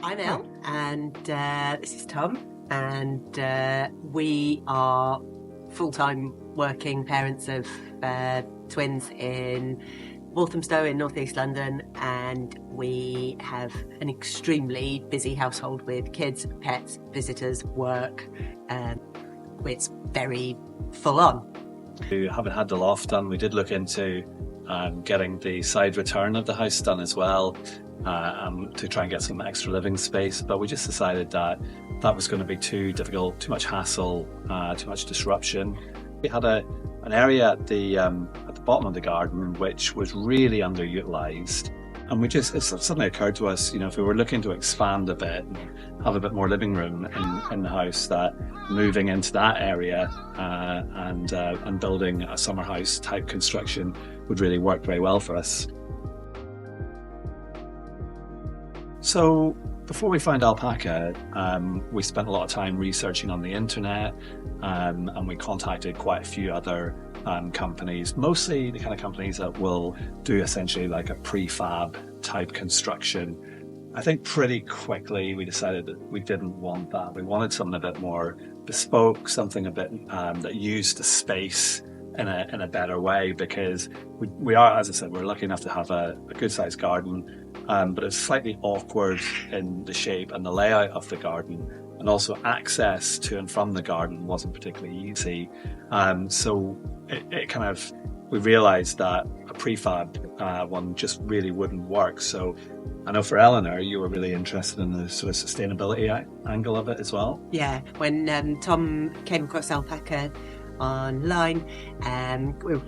I'm Elle, and this is Tom, and we are full-time working parents of twins in Walthamstow in North East London, and we have an extremely busy household with kids, pets, visitors, work. It's very full on. We haven't had the loft done. We did look into getting the side return of the house done as well, to try and get some extra living space, but we just decided that was going to be too difficult, too much hassle, too much disruption. We had an area at the bottom of the garden which was really underutilized, and it suddenly occurred to us, if we were looking to expand a bit and have a bit more living room in the house, that moving into that area and building a summer house type construction would really work very well for us. So before we found Alpaca, we spent a lot of time researching on the internet, and we contacted quite a few other companies, mostly the kind of companies that will do essentially like a prefab type construction. I think pretty quickly we decided that we didn't want that. We wanted something a bit more bespoke, something a bit that used the space in a better way, because we are, as I said, we're lucky enough to have a good sized garden. But it's slightly awkward in the shape and the layout of the garden, and also access to and from the garden wasn't particularly easy. So we realised that a prefab one just really wouldn't work. So I know for Eleanor, you were really interested in the sort of sustainability angle of it as well. Yeah, when Tom came across Alpaca online, we were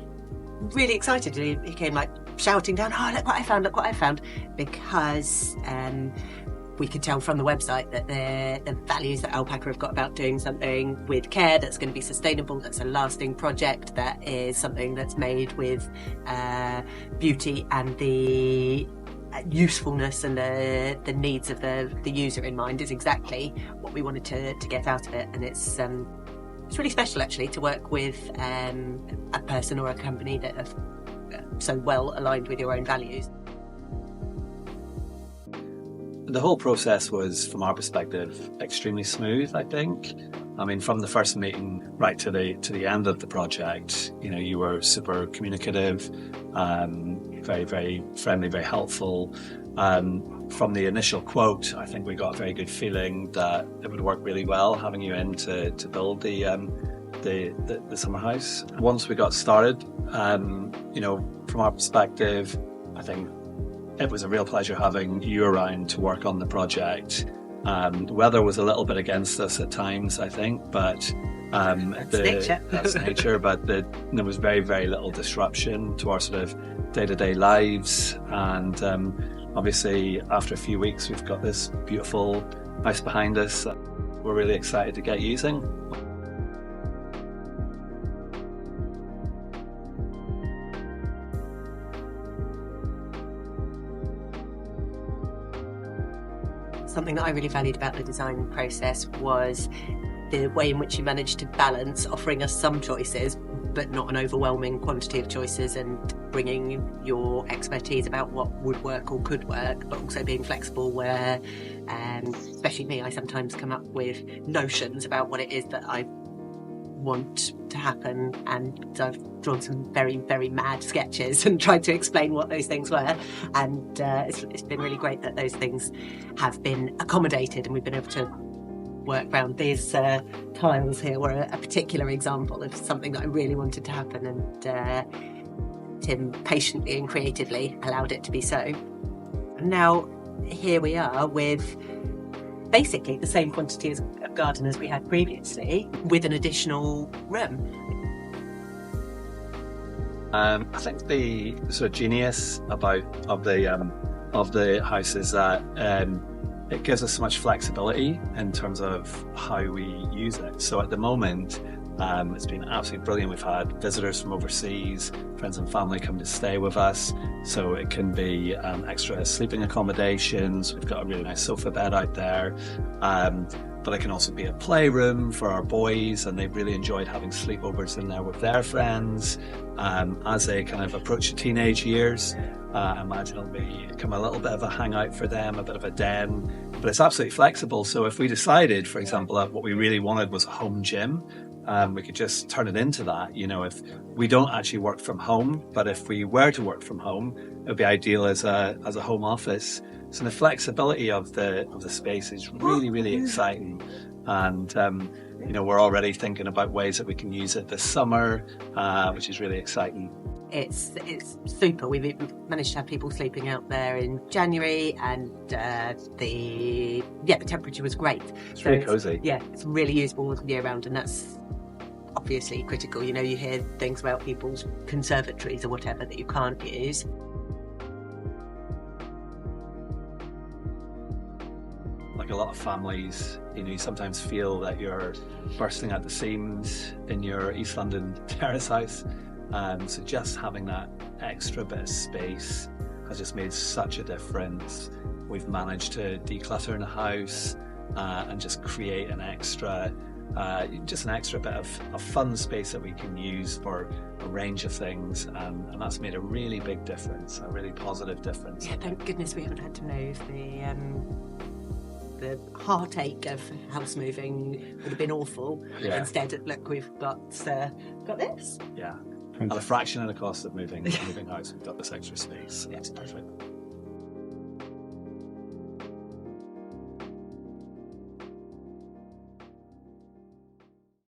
really excited. He came like shouting down, "Oh, look what I found," because we could tell from the website that the values that Alpaca have got about doing something with care that's going to be sustainable, that's a lasting project, that is something that's made with beauty and the usefulness and the needs of the user in mind, is exactly what we wanted to get out of it. And it's really special actually to work with a person or a company that are so well aligned with your own values. The whole process was, from our perspective, extremely smooth, I think. I mean, from the first meeting right to the end of the project, you were super communicative, very, very friendly, very helpful. From the initial quote, I think we got a very good feeling that it would work really well having you in to build the summer house. Once we got started, from our perspective, I think it was a real pleasure having you around to work on the project. The weather was a little bit against us at times, I think, but that's nature. But there was very, very little disruption to our sort of day-to-day lives, and obviously after a few weeks we've got this beautiful house behind us that we're really excited to get using. Something that I really valued about the design process was the way in which you managed to balance offering us some choices, but not an overwhelming quantity of choices, and bringing your expertise about what would work or could work, but also being flexible where, especially me, I sometimes come up with notions about what it is that I want to happen, and I've drawn some very, very mad sketches and tried to explain what those things were, and it's been really great that those things have been accommodated and we've been able to work around. These tiles here were a particular example of something that I really wanted to happen, and Tim patiently and creatively allowed it to be so. And now here we are with basically the same quantity of garden as we had previously, with an additional room. I think the sort of genius of the house is that it gives us so much flexibility in terms of how we use it. So at the moment, it's been absolutely brilliant. We've had visitors from overseas, friends and family come to stay with us. So it can be extra sleeping accommodations. We've got a really nice sofa bed out there. but it can also be a playroom for our boys, and they've really enjoyed having sleepovers in there with their friends. As they kind of approach the teenage years, I imagine it'll become a little bit of a hangout for them, a bit of a den, but it's absolutely flexible. So if we decided, for example, that what we really wanted was a home gym, we could just turn it into that. You know, if we don't actually work from home, but if we were to work from home, it would be ideal as a home office. So the flexibility of the space is really, really exciting. And you know, we're already thinking about ways that we can use it this summer, which is really exciting. It's super. We've managed to have people sleeping out there in January, and the temperature was great. It's really cozy. Yeah, it's really usable year round, and that's obviously critical. You know, you hear things about people's conservatories or whatever that you can't use. Like a lot of families, you know, you sometimes feel that you're bursting at the seams in your East London terrace house. So just having that extra bit of space has just made such a difference. We've managed to declutter in the house and just create an extra bit of fun space that we can use for a range of things, and that's made a really big difference, a really positive difference. Yeah, thank goodness we haven't had to move. The heartache of house moving would have been awful. Yeah. Instead, look, we've got this. Yeah. At a fraction of the cost of moving house, we've got this extra space. So that's perfect.